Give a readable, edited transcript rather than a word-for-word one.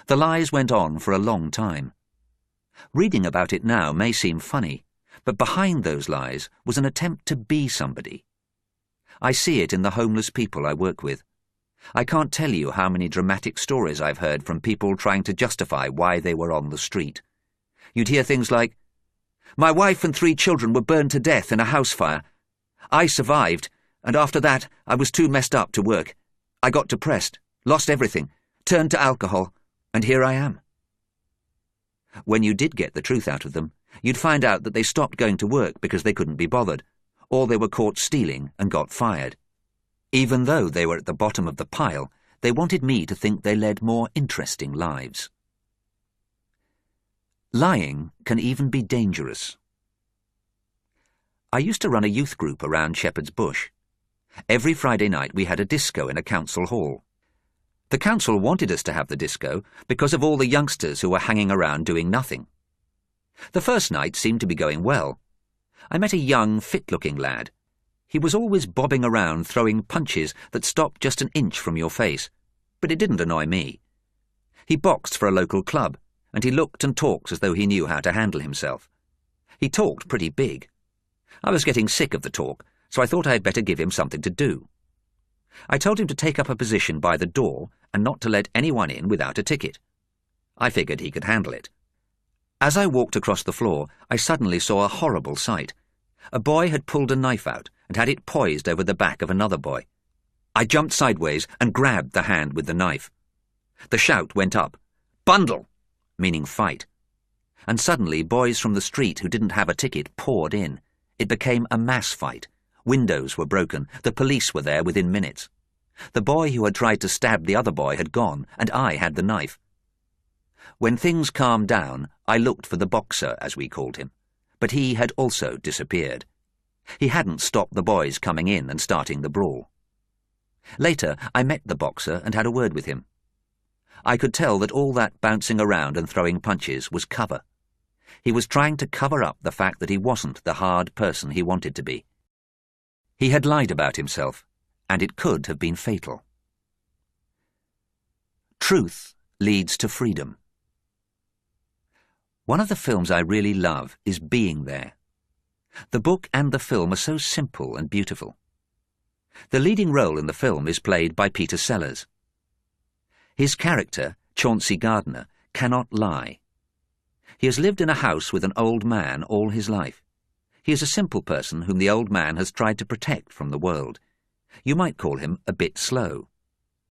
The lies went on for a long time. Reading about it now may seem funny, but behind those lies was an attempt to be somebody. I see it in the homeless people I work with. I can't tell you how many dramatic stories I've heard from people trying to justify why they were on the street. You'd hear things like, "My wife and 3 children were burned to death in a house fire. I survived, and after that I was too messed up to work. I got depressed, lost everything, turned to alcohol, and here I am." When you did get the truth out of them, you'd find out that they stopped going to work because they couldn't be bothered, or they were caught stealing and got fired. Even though they were at the bottom of the pile, they wanted me to think they led more interesting lives. Lying can even be dangerous. I used to run a youth group around Shepherd's Bush. Every Friday night we had a disco in a council hall. The council wanted us to have the disco because of all the youngsters who were hanging around doing nothing. The first night seemed to be going well. I met a young, fit-looking lad. He was always bobbing around throwing punches that stopped just an inch from your face, but it didn't annoy me. He boxed for a local club, and he looked and talked as though he knew how to handle himself. He talked pretty big. I was getting sick of the talk, so I thought I'd better give him something to do. I told him to take up a position by the door and not to let anyone in without a ticket. I figured he could handle it. As I walked across the floor, I suddenly saw a horrible sight. A boy had pulled a knife out and had it poised over the back of another boy. I jumped sideways and grabbed the hand with the knife. The shout went up, "Bundle!" meaning fight. And suddenly boys from the street who didn't have a ticket poured in. It became a mass fight. Windows were broken. The police were there within minutes. The boy who had tried to stab the other boy had gone, and I had the knife. When things calmed down, I looked for the boxer, as we called him, but he had also disappeared. He hadn't stopped the boys coming in and starting the brawl. Later, I met the boxer and had a word with him. I could tell that all that bouncing around and throwing punches was cover. He was trying to cover up the fact that he wasn't the hard person he wanted to be. He had lied about himself, and it could have been fatal. Truth leads to freedom. One of the films I really love is Being There. The book and the film are so simple and beautiful. The leading role in the film is played by Peter Sellers. His character, Chauncey Gardiner, cannot lie. He has lived in a house with an old man all his life. He is a simple person whom the old man has tried to protect from the world. You might call him a bit slow.